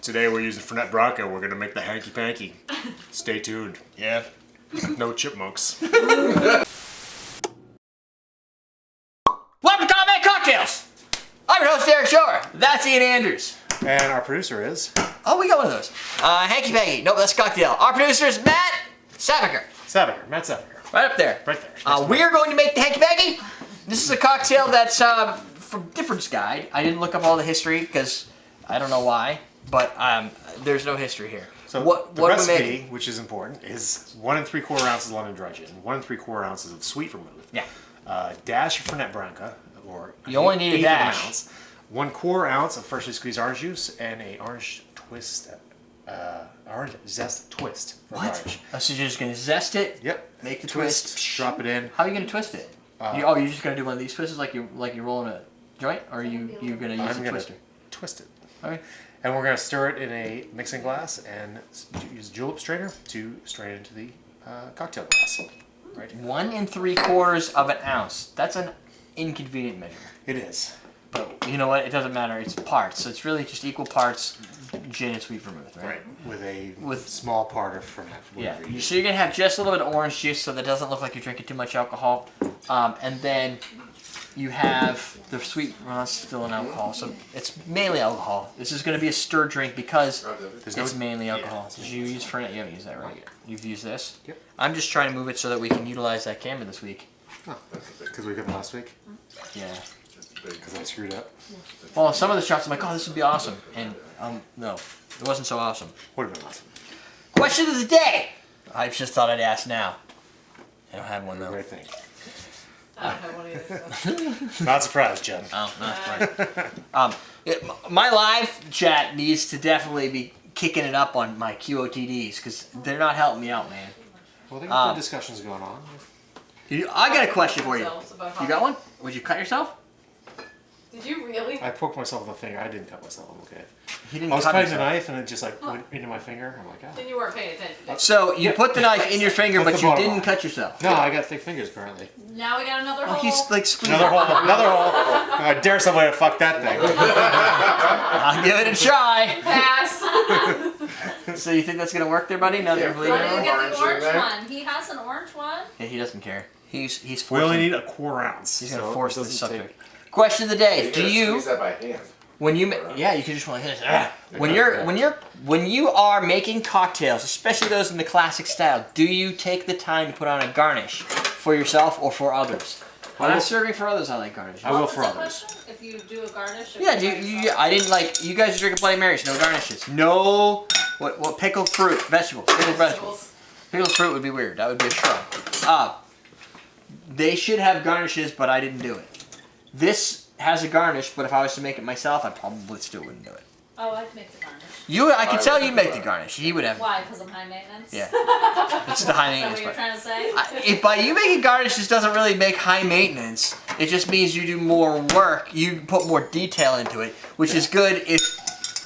Today we're using Fernet-Branca. We're gonna make the Hanky Panky. Stay tuned. Yeah. No chipmunks. Welcome to Combat Cocktails! I'm your host, Derek Shore. That's Ian Andrews. And our producer is... Oh, we got one of those. Hanky Panky. Nope, that's Cocktail. Our producer is Matt Savicker. Matt Savicker. Right up there. Right there. We are going to make the Hanky Panky. This is a cocktail that's from Difference Guide. I didn't look up all the history because I don't know why, but there's no history here. So what the recipe, which is important, is 1 3/4 ounces London dry gin, 1 3/4 ounces of sweet vermouth, Yeah. dash of Fernet-Branca, or You only need a dash. 1/8 ounce, 1/4 ounce of freshly squeezed orange juice, and a orange zest twist. For What? Orange. Oh, so you're just going to zest it? Yep. Make the twist. Drop it in. How are you going to twist it? You're just going to do one of these twists like you're rolling a joint, or are you going to use a twister? Twist it. Okay. And we're going to stir it in a mixing glass and use a julep strainer to strain it into the cocktail glass. Right. 1 3/4 of an ounce. That's an inconvenient measure. It is. But you know what? It doesn't matter. It's parts. So it's really just equal parts gin and sweet vermouth, right? Right. With small part of Fernet. Yeah. So you're going to have just a little bit of orange juice so that it doesn't look like you're drinking too much alcohol. And then you have the sweet, well, that's still an alcohol, so it's mainly alcohol. This is going to be a stir drink because it's mainly alcohol. So you use Fernet, you haven't used that, right? You've used this? Yep. I'm just trying to move it so that we can utilize that camera this week. Oh, because we got last week? Yeah. Because I screwed up? Well, some of the shots I'm like, oh, this would be awesome. And no, it wasn't so awesome. Would have been awesome. Question of the day! I just thought I'd ask now. I don't have one though. Great thing. I don't have one either. Not surprised, Jen. Oh, not right. My live chat needs to definitely be kicking it up on my QOTDs because they're not helping me out, man. Well, they got good discussions going on. I got a question for you. You got one? Would you cut yourself? Did you really? I poked myself with a finger. I didn't cut myself. I'm okay. He didn't I was cut cutting the himself. knife and it just like went into my finger. I'm like, ah. Then you weren't paying attention. So you put the knife in your finger, That's but the you bottom didn't line. cut yourself. No, I got thick fingers currently. Now we got another Oh, hole. he's like squeezing. Another hole. Another hole. I dare somebody to fuck that thing. I'll give it a try. Pass. So you think that's gonna work there, buddy? Now that you're bleeding? Why did you out? get the orange one? He has an orange one. Yeah, he doesn't care. He's We forcing. only need 1/4 ounce. He's gonna so force it this doesn't subject. Question of the day: Do you? Squeeze that by hand. When you yeah, you can just like this. When you are making cocktails, especially those in the classic style, do you take the time to put on a garnish for yourself or for others? When I'm serving for others, I like garnish. I will What for was the others. question? If you do a garnish. or Yeah, you I didn't like. You guys are drinking Bloody Marys, no garnishes, no. What pickled fruit, vegetables, pickled vegetables. Pickled fruit would be weird. That would be a shrub. They should have garnishes, but I didn't do it. This has a garnish, but if I was to make it myself, I probably still wouldn't do it. Oh, I'd make the garnish. I could tell you'd make the garnish. He would have. Why? Because I'm high maintenance? Yeah. It's the high Is that maintenance what you're part. trying to say? If by you making garnishes doesn't really make high maintenance, it just means you do more work. You put more detail into it, which is good if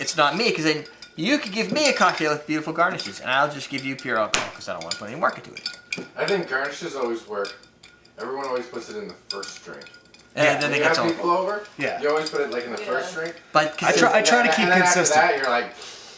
it's not me, because then you could give me a cocktail with beautiful garnishes, and I'll just give you pure alcohol because I don't want to put any work into it. I think garnishes always work. Everyone always puts it in the first drink. And then When they you get have all. people over, Yeah. you always put it like in the Yeah. first drink. But I try to keep and then consistent. After that, you're like,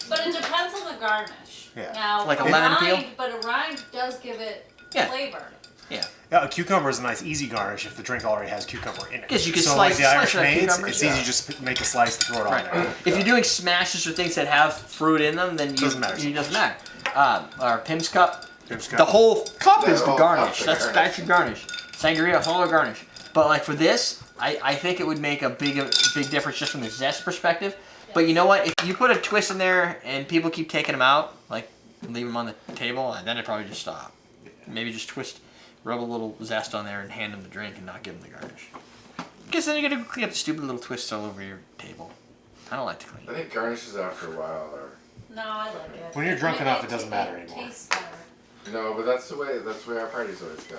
But it depends on the garnish. Yeah. Now, Like a lemon peel? But a rind does give it Yeah. flavor. Yeah. Yeah, a cucumber is a nice easy garnish if the drink already has cucumber in it. Yes, you can so slice- like the Irish slice it like maids, cucumbers. it's easy to just make a slice and throw it on Right. there. If you're doing smashes or things that have fruit in them, then Doesn't matter. It doesn't matter. Our Pim's cup. Pim's The cup. whole cup The is the whole garnish. cup's the That's garnish. your garnish. Sangria, whole garnish. But like for this, I think it would make a big difference just from the zest perspective. But you know what? If you put a twist in there and people keep taking them out, like leave them on the table, then it probably just stop. Maybe just rub a little zest on there and hand them the drink and not give them the garnish. Because then you're gonna clean up the stupid little twists all over your table. I don't like to clean. I think garnishes after a while are. No, I like it. When you're drunk It- enough, it doesn't matter it anymore. tastes better. No, but that's the way our parties always go.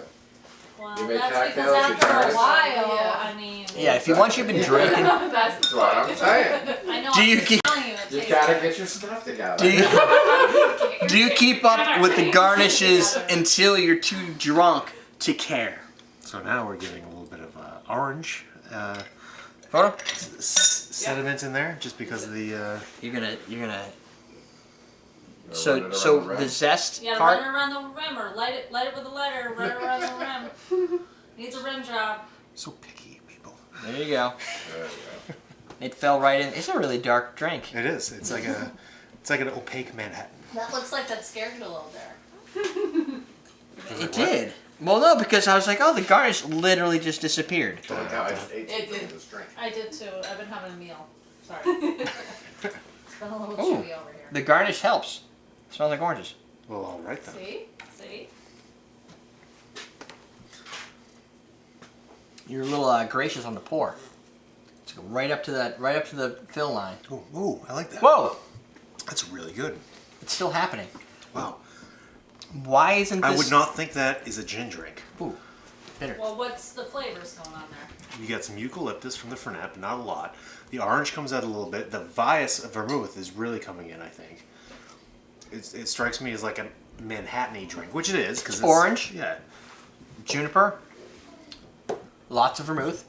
Well, You make that's because cocktails, you after a garnish? while, Yeah. I mean. Yeah, if you once you've been drinking, That's That's what I'm saying. I know. Do I'm you just keep- telling you, it You tastes gotta better. get your stuff together. do you keep up with the garnishes until you're too drunk to care? So now we're getting a little bit of orange Photo? sediment in there, just because of the. You're gonna So the zest You gotta part. run it around the rim or light it with a lighter, run it around the rim. Needs a rim job. So picky, people. There you go. There you go. It fell right in. It's a really dark drink. It is. It's like an opaque Manhattan. That looks like that scared you a little there. It did. Well, no, because I was like, oh, the garnish literally just disappeared. So like how I just ate It some did. of this drink. I did too. I've been having a meal. Sorry. It's been a little Ooh. chewy over here. The garnish helps. Smells like oranges. Well, all right then. See? See? You're a little gracious on the pour. Let's go right up to the fill line. Ooh, I like that. Whoa! That's really good. It's still happening. Wow. Why isn't this? I would not think that is a gin drink. Ooh, bitter. Well, what's the flavors going on there? You get some eucalyptus from the Fernet, but not a lot. The orange comes out a little bit. The Vya Vermouth is really coming in, I think. It strikes me as like a Manhattan-y drink, which it is. Cause it's orange? Yeah. Juniper. Lots of vermouth.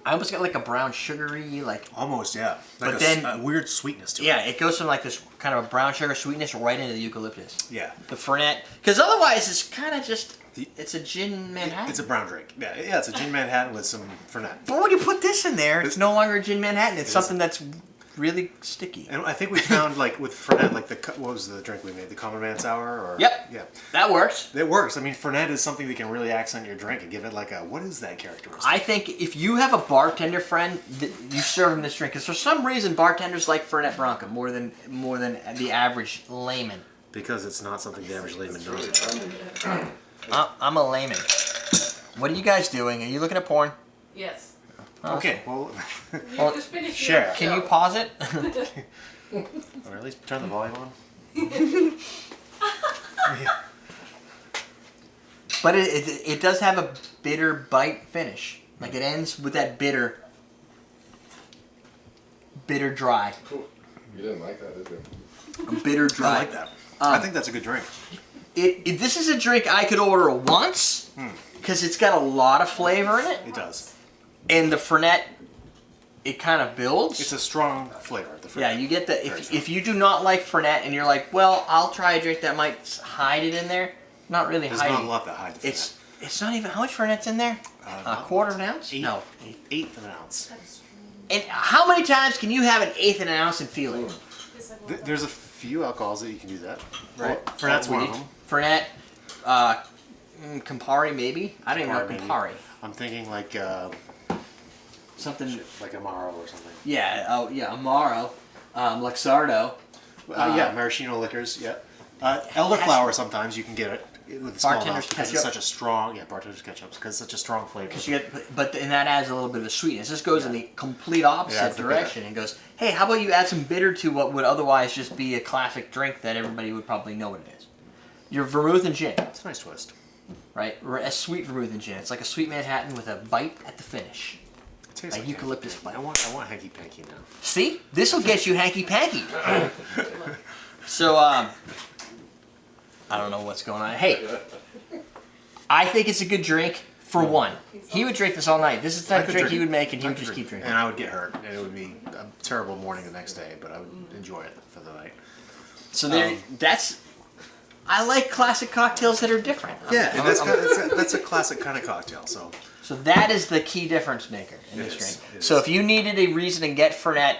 I almost got like a brown sugary, like. Almost, yeah. Like But then- a weird sweetness to it. Yeah, it goes from like this kind of a brown sugar sweetness right into the eucalyptus. Yeah. The Fernet. Because otherwise it's kind of just. The- It's a gin Manhattan. It's a brown drink. Yeah, it's a gin Manhattan with some Fernet. But when you put this in there, it's no longer a gin Manhattan. It's It something that's really sticky. And I think we found, like, with Fernet, like, what was the drink we made? The Common Man Sour? Or, Yep. Yeah. That works. It works. I mean, Fernet is something that can really accent your drink and give it, like, a, what is that characteristic? I think if you have a bartender friend, you serve him this drink. Because for some reason, bartenders like Fernet-Branca more than the average layman. Because it's not something the average layman knows. I'm a layman. What are you guys doing? Are you looking at porn? Yes. Okay, well, You Well, just finished share. your Can you show. pause it? or at least turn the volume on. But it does have a bitter bite finish. Like it ends with that bitter dry. Cool. You didn't like that, did you? A bitter dry. I like that. I think that's a good drink. This is a drink I could order once because it's got a lot of flavor in it. It does. And the Fernet, it kind of builds. It's a strong flavor. The Fernet. Yeah, you get the Very strong. if you do not like Fernet and you're like, well, I'll try a drink that might hide it in there. Not really There's hiding. not a lot that hides the Fernet. It's not even how much Fernet's in there. A quarter of an ounce? Eighth, No. eighth of an ounce. And how many times can you have an eighth of an ounce and feel it? There's a few alcohols that you can do that. Right. Well, Fernet's one of them. Fernet, Campari maybe. I don't even know Campari, maybe. Campari. I'm thinking like Something. amaro or something. Yeah. Oh yeah. Amaro, Luxardo. Yeah, maraschino liquors. Yeah. Elderflower sometimes you can get it with small Bartender's amounts because it's ketchup. such a strong bartender's ketchup because it's such a strong flavor. Because you get, and that adds a little bit of sweetness. This goes in the complete opposite it's the direction and goes, hey, how about you add some bitter to what would otherwise just be a classic drink that everybody would probably know what it is. Your vermouth and gin, It's a nice twist. right? A sweet vermouth and gin. It's like a sweet Manhattan with a bite at the finish. It tastes A like eucalyptus Hanky Panky. bite. I want Hanky Panky now. See? This will get you hanky panky. So, I don't know what's going on. Hey, I think it's a good drink for one. He would drink this all night. This is the type of drink he would make and he would just keep drinking. And I would get hurt, and it would be a terrible morning the next day, but I would enjoy it for the night. So there, I like classic cocktails that are different. Yeah, and that's a classic kind of cocktail. So So that is the key difference maker in It this is, drink. it So is. if you needed a reason to get Fernet,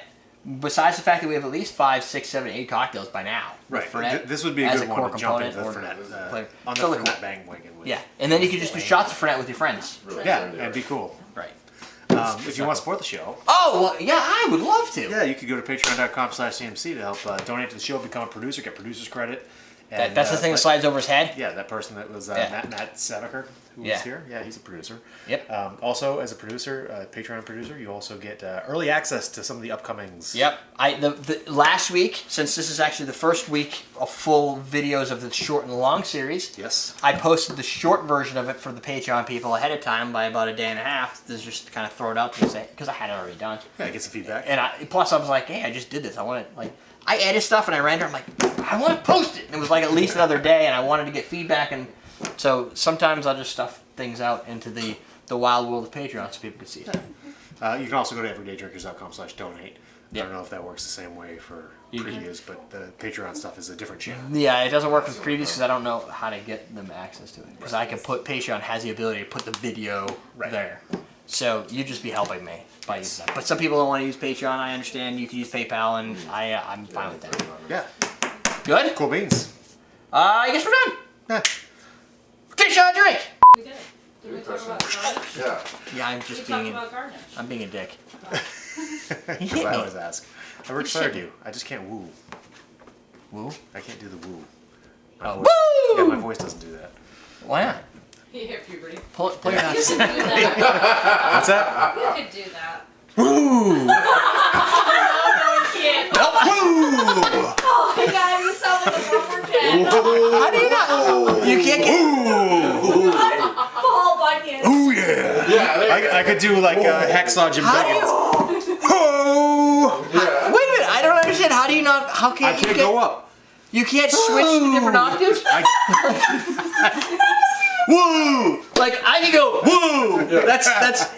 besides the fact that we have at least 5, 6, 7, 8 cocktails by now, with Fernet this would be a as good core one to jump into the component Fernet flavor. on the Totally Fernet cool. bandwagon with. Yeah, and then you could just do shots of Fernet with your friends. Really Yeah, trendy. it'd be cool. Right. If you want to support the show, Oh, well, yeah, I would love to. yeah, you could go to patreon.com/CMC to help donate to the show, become a producer, get producer's credit. And, That's the thing that slides over his head. Yeah, that person that was Yeah. Matt Savaker, who Yeah. was here. Yeah, he's a producer. Yep. Also, as a producer, Patreon producer, you also get early access to some of the upcomings. Yep. The last week, since this is actually the first week of full videos of the short and long series, Yes. I posted the short version of it for the Patreon people ahead of time by about a day and a half to just kind of throw it out there because I had it already done. Yeah, get some feedback. And plus I was like, hey, I just did this. I want to I edit stuff and I render. I'm like, I want to post it. And it was like at least another day, and I wanted to get feedback. And so sometimes I'll just stuff things out into the wild world of Patreon so people can see it. You can also go to everydaydrinkers.com/donate. I Yep. don't know if that works the same way for previews, but the Patreon stuff is a different channel. Yeah, it doesn't work with previews because I don't know how to get them access to it. Because I can put Patreon has the ability to put the video there. So you'd just be helping me by using that. But some people don't want to use Patreon. I understand. You can use PayPal, and I'm fine with that. Yeah. Good. Cool beans. I guess we're done. Yeah. Finish our drink. We did. Did we talk about garnish? Yeah. Yeah, I'm We just talked being. about garnish. I'm being a dick. Because hit I me. always ask. I required you. I just can't woo. Woo. I can't do the woo. Oh, voice, woo! Yeah, my voice doesn't do that. Why not? You hit puberty. Pull your You ass. could do that. What's that? You could do that. Woo! No, you can't. Nope. Woo! Oh my god, you sound like a rubber cat. How do you not? You can't get. Ooh! Paul Bunyan. Ooh yeah! Yeah, there I could do like Hacksaw Jim How do Duggan's. you? Oh! Yeah. Wait a minute. I don't understand. How do you not? How I can't you can't get? go up. You can't switch to different octaves. Woo! Like I can go woo. That's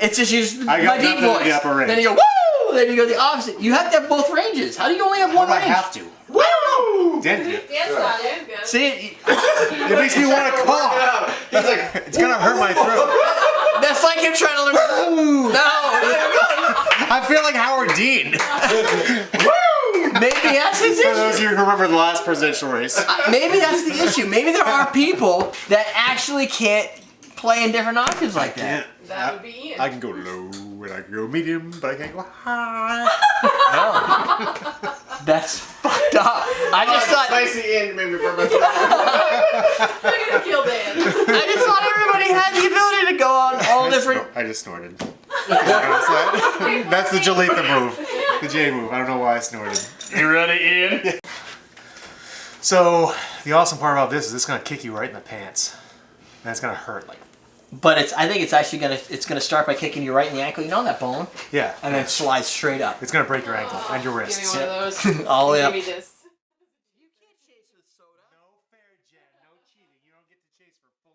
it's just use I my got deep nothing in voice. the upper range. Then you go woo. Then you go the opposite. You have to have both ranges. How do you only have one I range? have to. Woo! Dent it. Dance on it. Good. See, It makes me want to cough. He's like, It's gonna hurt my throat. that's like him trying to learn. No. I feel like Howard Dean. Maybe that's his For those of issue. you who remember the last presidential race. Maybe that's the issue. Maybe there are people that actually can't play in different octaves like that. That would be Ian. I can go low and I can go medium, but I can't go high. No. That's fucked up. I just thought. spicy and made me burn my throat. We're gonna kill Dan. I just thought everybody had the ability to go on all different. I just snorted. That's the Jalitha move. The J move. I don't know why I snorted. You ready, Ian? So, the awesome part about this is it's going to kick you right in the pants. And it's going to hurt. But I think it's actually gonna start by kicking you right in the ankle. You know that bone, Yeah. and then slide straight up. It's going to break your ankle and your Give me wrists. one of those. All the way Give up. me this.